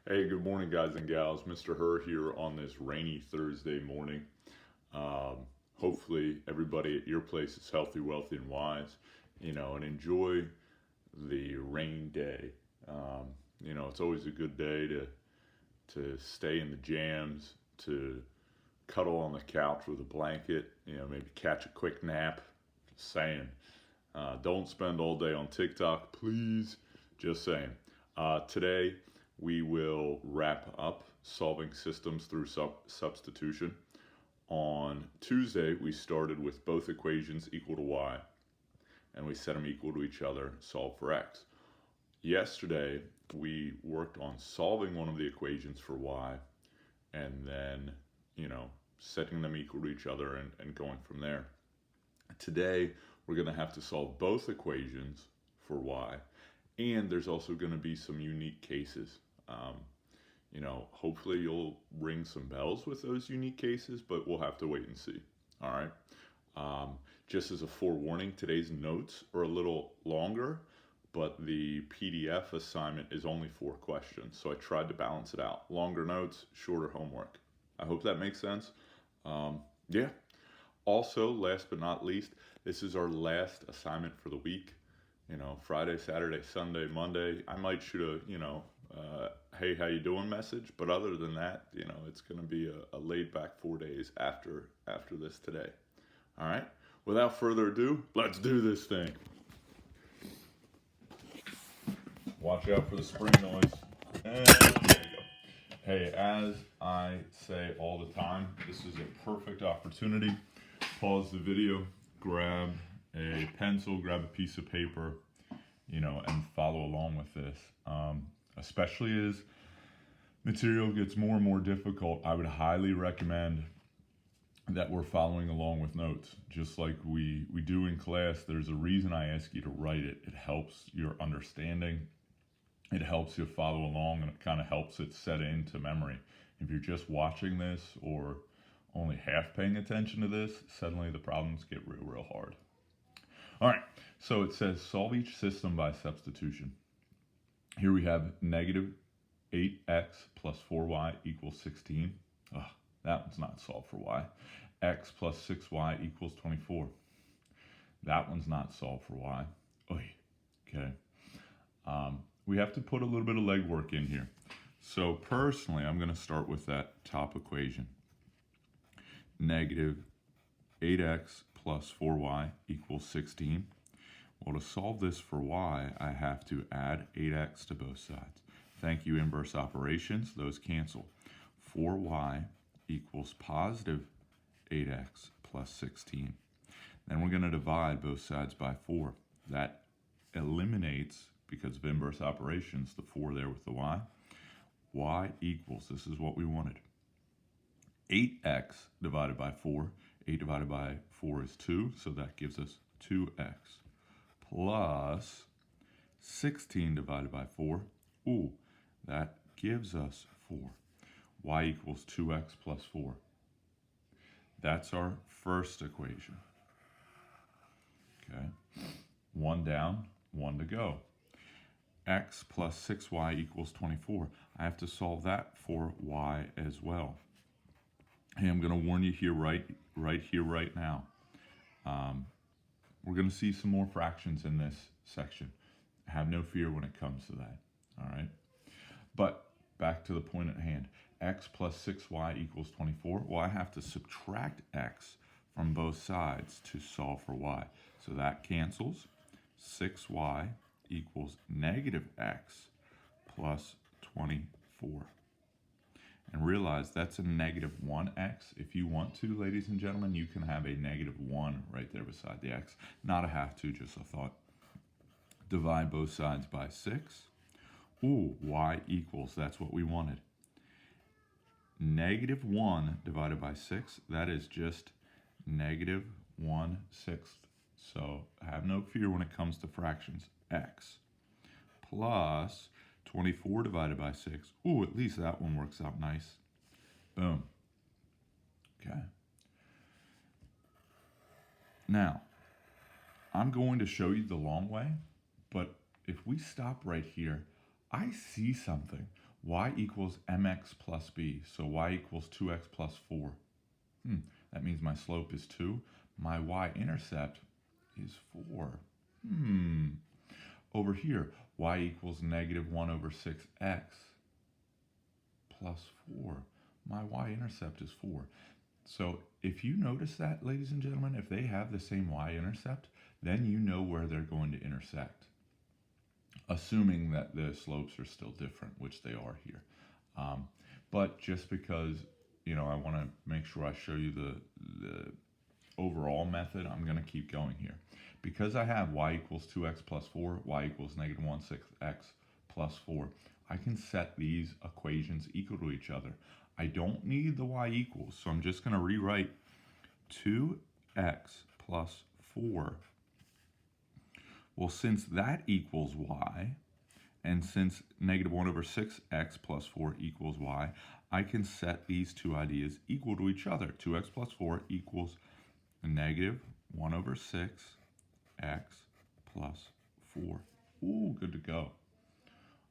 Hey, good morning, guys and gals. Mr. Herr here on this rainy Thursday morning. Um, Hopefully, everybody at your place is healthy, wealthy, and wise, and enjoy the rain day. Um, it's always a good day to stay in the jams, to cuddle on the couch with a blanket, maybe catch a quick nap. Just saying. Don't spend all day on TikTok, please. Just saying. Today, we will wrap up solving systems through substitution. On Tuesday, we started with both equations equal to y, and we set them equal to each other, solve for x. Yesterday, we worked on solving one of the equations for y, and then, setting them equal to each other and going from there. Today, we're going to have to solve both equations for y, and there's also going to be some unique cases. Hopefully you'll ring some bells with those unique cases, but we'll have to wait and see. All right. Just as a forewarning, today's notes are a little longer, but the PDF assignment is only 4 questions. So I tried to balance it out. Longer notes, shorter homework. I hope that makes sense. Yeah. Also, last but not least, this is our last assignment for the week. Friday, Saturday, Sunday, Monday. I might shoot hey, how you doing message, but other than that, it's going to be a laid back 4 days after this today. All right. Without further ado, let's do this thing. Watch out for the spring noise. And there you go. Hey, as I say all the time, this is a perfect opportunity. Pause the video, grab a pencil, grab a piece of paper, and follow along with this. Especially as material gets more and more difficult, I would highly recommend that we're following along with notes. Just like we do in class, there's a reason I ask you to write it. It helps your understanding. It helps you follow along, and it kind of helps it set into memory. If you're just watching this or only half paying attention to this, suddenly the problems get real hard. All right, so it says solve each system by substitution. Here we have negative 8x plus 4y equals 16. Ugh, that one's not solved for y. X plus 6y equals 24. That one's not solved for y. Oy. Okay. We have to put a little bit of legwork in here. So personally, I'm going to start with that top equation. Negative 8x plus 4y equals 16. Well, to solve this for y, I have to add 8x to both sides. Thank you, inverse operations. Those cancel. 4y equals positive 8x plus 16. Then we're going to divide both sides by 4. That eliminates, because of inverse operations, the 4 there with the y. Y equals, this is what we wanted, 8x divided by 4. 8 divided by 4 is 2, so that gives us 2x plus 16 divided by 4. Ooh, that gives us 4. Y equals 2x plus 4. That's our first equation. Okay, 1 down, 1 to go. X plus 6y equals 24. I have to solve that for y as well. Hey, I'm going to warn you here right here, right now. We're going to see some more fractions in this section. Have no fear when it comes to that. All right. But back to the point at hand. X plus 6y equals 24. Well, I have to subtract x from both sides to solve for y. So that cancels. 6y equals negative x plus 24. And realize that's a negative 1x. If you want to, ladies and gentlemen, you can have a negative 1 right there beside the x. Not a have to, just a thought. Divide both sides by 6. Ooh, y equals, that's what we wanted. Negative 1 divided by 6, that is just negative 1/6. So have no fear when it comes to fractions. X plus 24 divided by 6. Ooh, at least that one works out nice. Boom. Okay. Now, I'm going to show you the long way, but if we stop right here, I see something. y equals mx plus b. So y equals 2x plus 4. That means my slope is 2. My y-intercept is 4. Over here, y equals negative 1 over 6x plus 4. My y-intercept is 4. So if you notice that, ladies and gentlemen, if they have the same y-intercept, then you know where they're going to intersect, assuming that the slopes are still different, which they are here. But just because, I want to make sure I show you the overall method, I'm going to keep going here. Because I have y equals 2x plus 4, y equals negative 1 6x plus 4, I can set these equations equal to each other. I don't need the y equals, so I'm just going to rewrite 2x plus 4. Well, since that equals y, and since negative 1 over 6x plus 4 equals y, I can set these two ideas equal to each other. 2x plus 4 equals negative 1 over 6x plus 4. Ooh, good to go.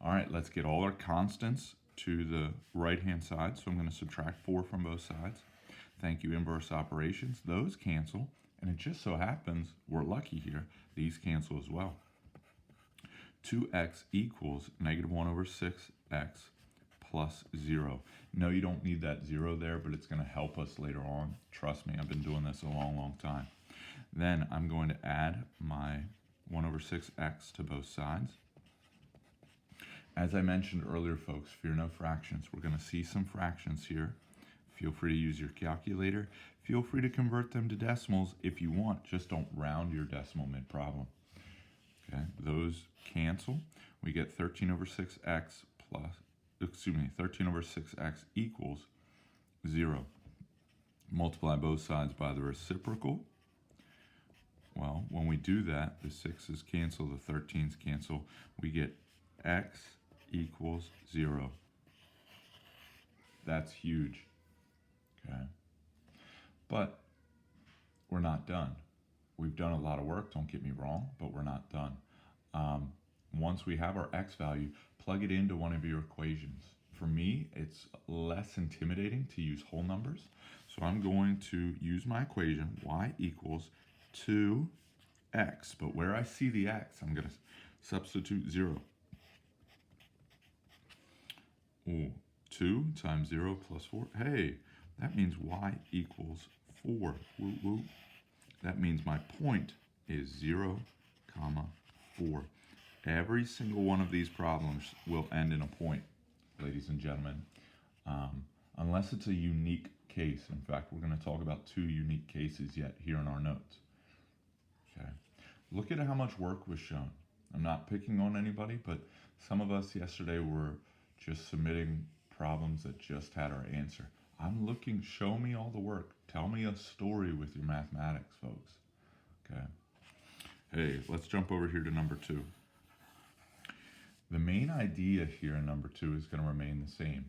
All right, let's get all our constants to the right-hand side. So I'm going to subtract 4 from both sides. Thank you, inverse operations. Those cancel, and it just so happens, we're lucky here, these cancel as well. 2x equals negative 1 over 6x plus 0. No, you don't need that 0 there, but it's going to help us later on. Trust me, I've been doing this a long, long time. Then I'm going to add my 1 over 6x to both sides. As I mentioned earlier, folks, fear no fractions. We're going to see some fractions here. Feel free to use your calculator. Feel free to convert them to decimals if you want. Just don't round your decimal mid-problem. Okay, those cancel. We get 13 over 6x plus, 13 over 6x equals 0. Multiply both sides by the reciprocal. Well, when we do that, the 6's cancel, the 13's cancel. We get x equals 0. That's huge. Okay. But we're not done. We've done a lot of work, don't get me wrong, but we're not done. Once we have our x value, plug it into one of your equations. For me, it's less intimidating to use whole numbers. So I'm going to use my equation, y equals 2x. But where I see the x, I'm going to substitute 0. Ooh, 2 times 0 plus 4. Hey, that means y equals 4. Woo, woo. That means my point is 0, 4. Every single one of these problems will end in a point, ladies and gentlemen, unless it's a unique case. In fact, we're going to talk about 2 unique cases yet here in our notes. Okay. Look at how much work was shown. I'm not picking on anybody, but some of us yesterday were just submitting problems that just had our answer. I'm looking, show me all the work. Tell me a story with your mathematics, folks. Okay. Hey, let's jump over here to number 2. The main idea here in number 2 is going to remain the same.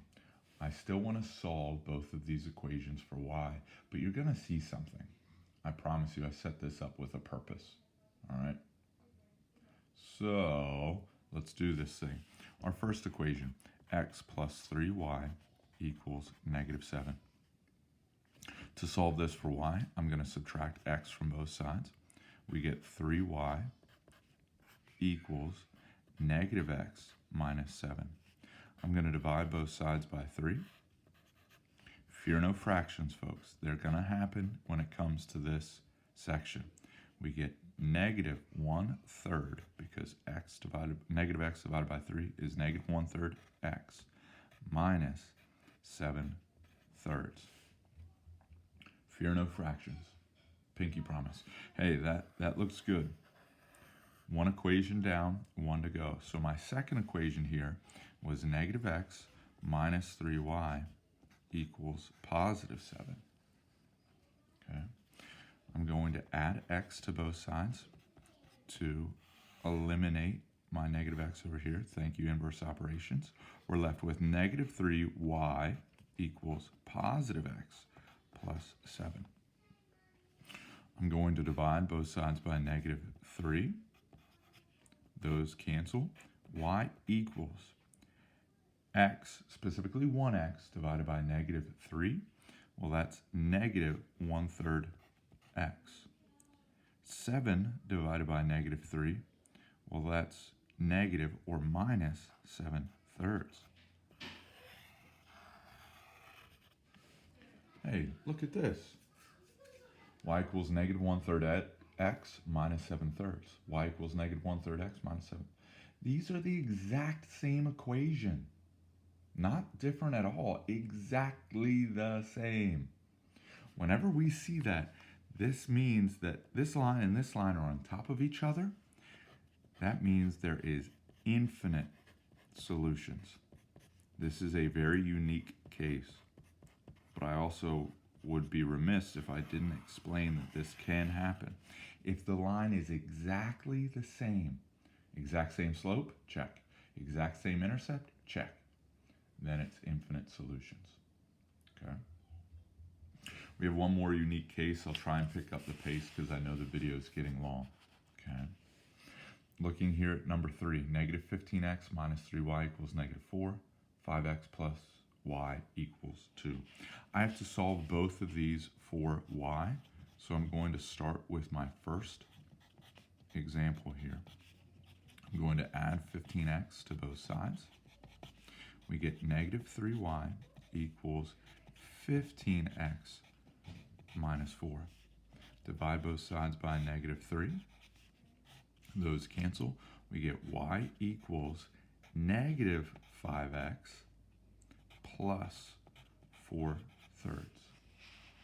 I still want to solve both of these equations for y, but you're going to see something. I promise you, I set this up with a purpose. All right. So let's do this thing. Our first equation, x plus 3y equals negative 7. To solve this for y, I'm going to subtract x from both sides. We get 3y equals negative x minus 7. I'm going to divide both sides by 3. Fear no fractions, folks. They're going to happen when it comes to this section. We get negative 1/3 because negative x divided by 3 is negative 1/3 x minus 7/3. Fear no fractions. Pinky promise. Hey, that looks good. One equation down, one to go. So my second equation here was negative x minus 3y equals positive 7. Okay. I'm going to add x to both sides to eliminate my negative x over here. Thank you, inverse operations. We're left with negative 3y equals positive x plus 7. I'm going to divide both sides by negative 3. Those cancel. Y equals x, specifically 1x, divided by negative 3, well, that's negative 1/3 x. 7 divided by negative 3, well, that's negative or minus 7/3. Hey, look at this. Y equals negative 1/3 x minus 7/3. Y equals negative 1/3 x minus 7. These are the exact same equation. Not different at all. Exactly the same. Whenever we see that, this means that this line and this line are on top of each other. That means there is infinite solutions. This is a very unique case. But I also would be remiss if I didn't explain that this can happen. If the line is exactly the same, exact same slope, check. Exact same intercept, check. Then it's infinite solutions. Okay. We have one more unique case. I'll try and pick up the pace because I know the video is getting long. Okay. Looking here at number 3, negative 15x minus 3y equals negative 4, 5x plus y equals 2. I have to solve both of these for y, so I'm going to start with my first example here. I'm going to add 15x to both sides. We get negative 3y equals 15x minus 4. Divide both sides by negative 3. Those cancel. We get y equals negative 5x plus 4/3.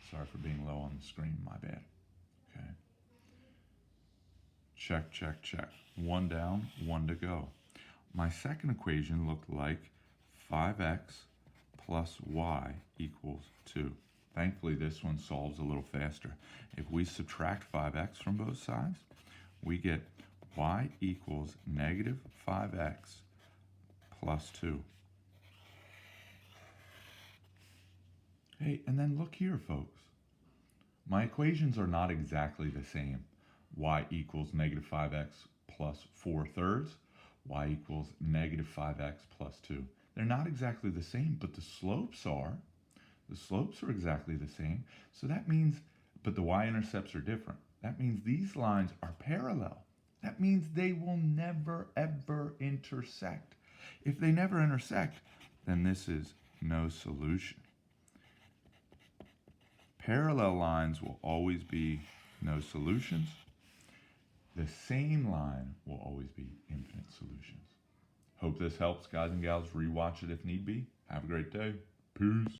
Sorry for being low on the screen, my bad. Okay. Check, check, check. 1 down, 1 to go. My second equation looked like 5x plus y equals 2. Thankfully, this one solves a little faster. If we subtract 5x from both sides, we get y equals negative 5x plus 2. Hey, and then look here, folks. My equations are not exactly the same. Y equals negative 5x plus 4/3. Y equals negative 5x plus 2. They're not exactly the same, but the slopes are. The slopes are exactly the same. So that means, but the y-intercepts are different. That means these lines are parallel. That means they will never, ever intersect. If they never intersect, then this is no solution. Parallel lines will always be no solutions. The same line will always be infinite solutions. Hope this helps, guys and gals. Rewatch it if need be. Have a great day. Peace.